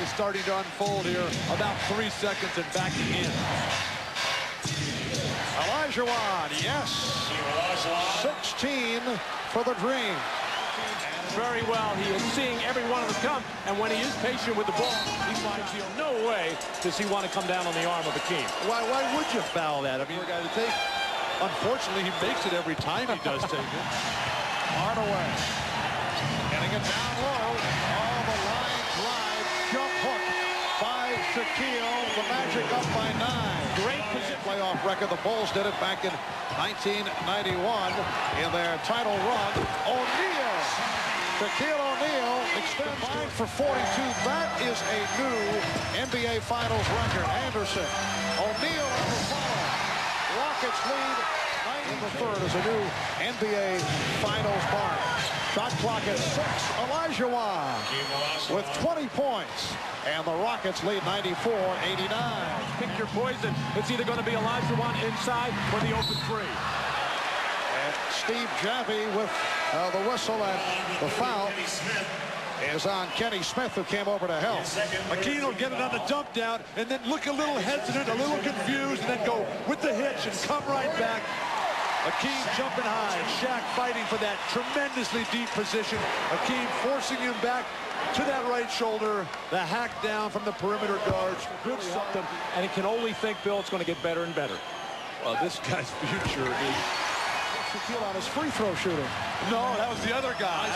is starting to unfold here. About 3 seconds and backing in. Olajuwon, yes. 16 for the Dream. Very well. He is seeing every one of them come, and when he is patient with the ball, he finds no way does he want to come down on the arm of Hakeem. Why would you foul that? I mean, we're going to take. Unfortunately, he makes it every time he does take it. Hardaway getting it down low. Oh, the line drive jump hook by Shaquille. The Magic up by 9. Great position. Playoff record. The Bulls did it back in 1991 in their title run. O'Neal. Shaquille O'Neal extends for 42. That is a new NBA Finals record. Anderson. O'Neal on the follow. Rockets lead in the third as a new NBA Finals mark. Shot clock at 6. Olajuwon with 20 points. And the Rockets lead 94-89. Pick your poison. It's either going to be Olajuwon inside or the open three. And Steve Javi with the whistle, and the foul is on Kenny Smith, who came over to help. Hakeem will get it on the dump down and then look a little hesitant, a little confused, and then go with the hitch and come right back. Hakeem jumping high, Shaq fighting for that tremendously deep position. Hakeem forcing him back to that right shoulder. The hack down from the perimeter guards. Good something, and he can only think, Bill, it's going to get better and better. Well, this guy's future is... Shaquille on his free throw shooting. No, that was the other guy.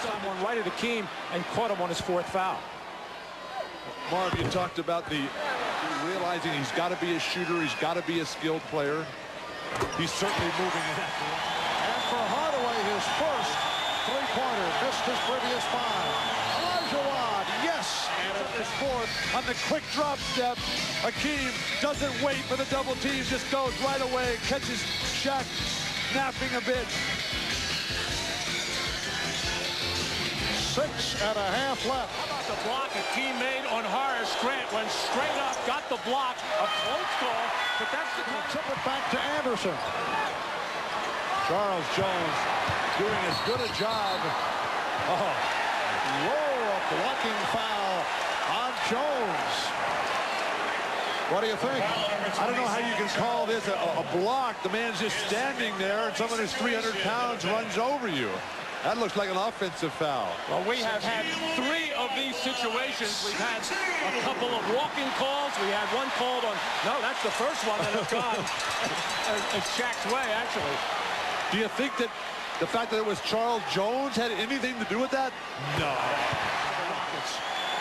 Someone right at Hakeem and caught him on his 4th foul. Marv, you talked about realizing he's got to be a shooter, he's got to be a skilled player. He's certainly moving in that direction. And for Hardaway, his first three-pointer, missed his previous 5. Olajuwon, yes, and it's fourth on the quick drop step. Hakeem doesn't wait for the double teams, just goes right away, catches Shaq napping a bit. 6.5 left. How about the block Hakeem made on Horace Grant? Went straight up, got the block. A close call, but that's the time. Tip it back to Anderson. Charles Jones doing as good a job. Oh, low blocking foul on Jones. What do you think? I don't know how you can call this a block. The man's just standing there, and someone who's 300 pounds runs over you. That looks like an offensive foul. Well, we have had 3 of these situations. We've had a couple of walking calls. We had one called on... No, that's the first one that has gone Shaq's way, actually. Do you think that the fact that it was Charles Jones had anything to do with that? No.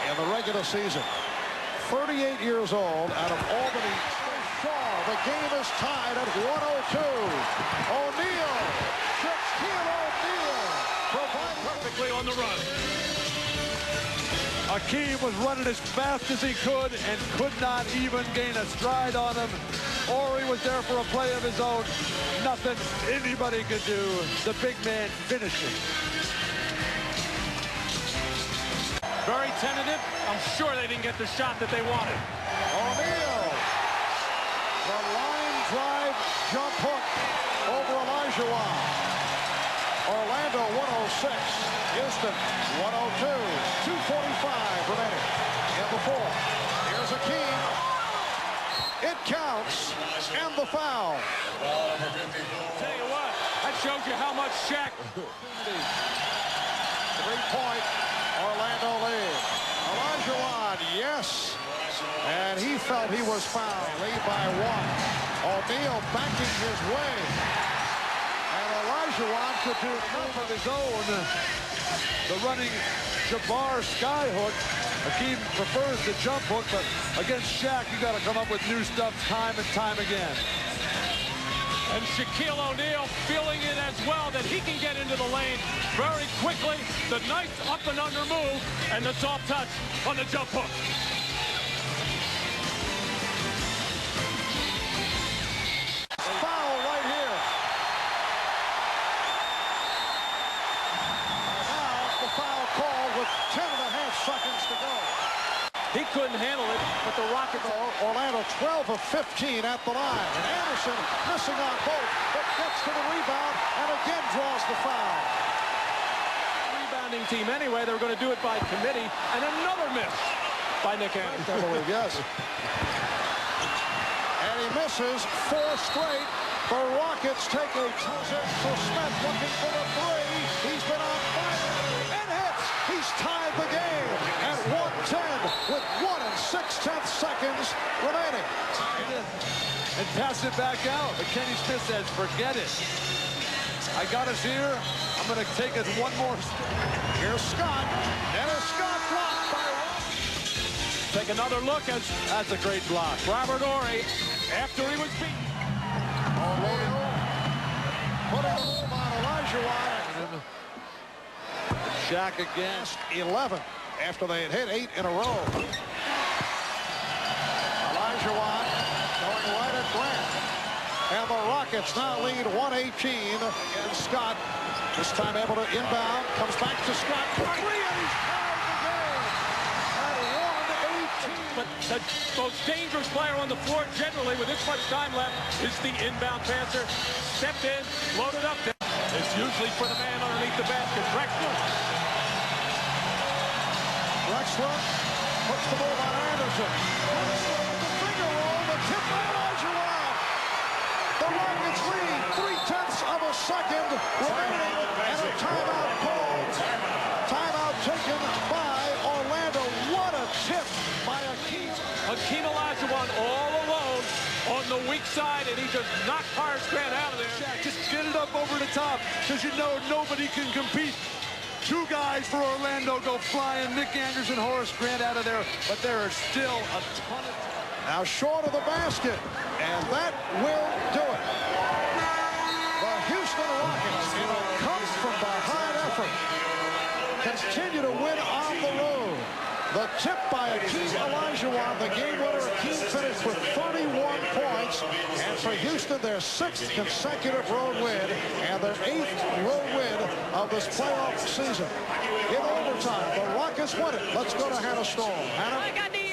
In the regular season, 38 years old, out of Albany. The game is tied at 102. O'Neal. Shaquille O'Neal. Provide perfectly on the run. Hakeem was running as fast as he could and could not even gain a stride on him. Horry was there for a play of his own. Nothing anybody could do. The big man finishing. Very tentative. I'm sure they didn't get the shot that they wanted. O'Neal. The line drive jump hook over Olajuwon. Orlando 106, Houston 102, 2:45 remaining in the 4th. Here's Hakeem. It counts, and the foul. Tell you what, that shows you how much Shaq. 3-point Orlando lead. Olajuwon, yes. And he felt he was fouled. Lead by 1. O'Neal backing his way. Olajuwon could do Enough of his own. The running Jabbar skyhook. Hakeem prefers the jump hook, but against Shaq, you got to come up with new stuff time and time again. And Shaquille O'Neal feeling it as well, that he can get into the lane very quickly. The nice up and under move, and the soft touch on the jump hook. Foul right here. Foul call with 10.5 seconds to go. He couldn't handle it, but the Rockets... Orlando 12 of 15 at the line. And Anderson missing on both, but gets to the rebound and again draws the foul. Rebound punting team anyway. They were going to do it by committee. And another miss by Nick Anderson. I believe, yes. And he misses 4 straight. The Rockets take a timeout. So Smith looking for the 3. He's been on fire and hits. He's tied the game at 110 with 1 6/10 seconds remaining. And pass it back out. But Kenny Smith says, forget it. I got us here. I'm going to take us one more step. Here's Scott. And a Scott blocked by Ross. Take another look as That's a great block. Robert Horry, after he was beaten. O'Neal putting a move on Olajuwon. Shaq again. 11 after they had hit 8 in a row. Olajuwon going right at Grant. And the Rockets now lead 118. And Scott, this time able to inbound, comes back to Scott. For 3, and he's tied the game at 118. But the most dangerous player on the floor generally with this much time left is the inbound passer. Stepped in, loaded up. It's usually for the man underneath the basket. Drexler puts the move on Anderson. Drexler with the finger roll, the tip by Olajuwon. The Rockets lead 3/10 of a second remaining, and a timeout called. Timeout taken by Orlando. What a tip by Hakeem Olajuwon all alone on the weak side, and he just knocked Horace Grant out of there. Shaq, just get it up over the top, because you know nobody can compete. 2 guys for Orlando go flying. Nick Anderson, Horace Grant out of there, but there are still a ton of... Now short of the basket, and that will do it. The Houston Rockets, in a come-from-behind effort, continue to win on the road. The tip by Hakeem Olajuwon, the game winner. Hakeem finished with 31 points. And for Houston, their 6th consecutive road win and their 8th road win of this playoff season. In overtime, the Rockets win it. Let's go to Hannah Storm. Hannah?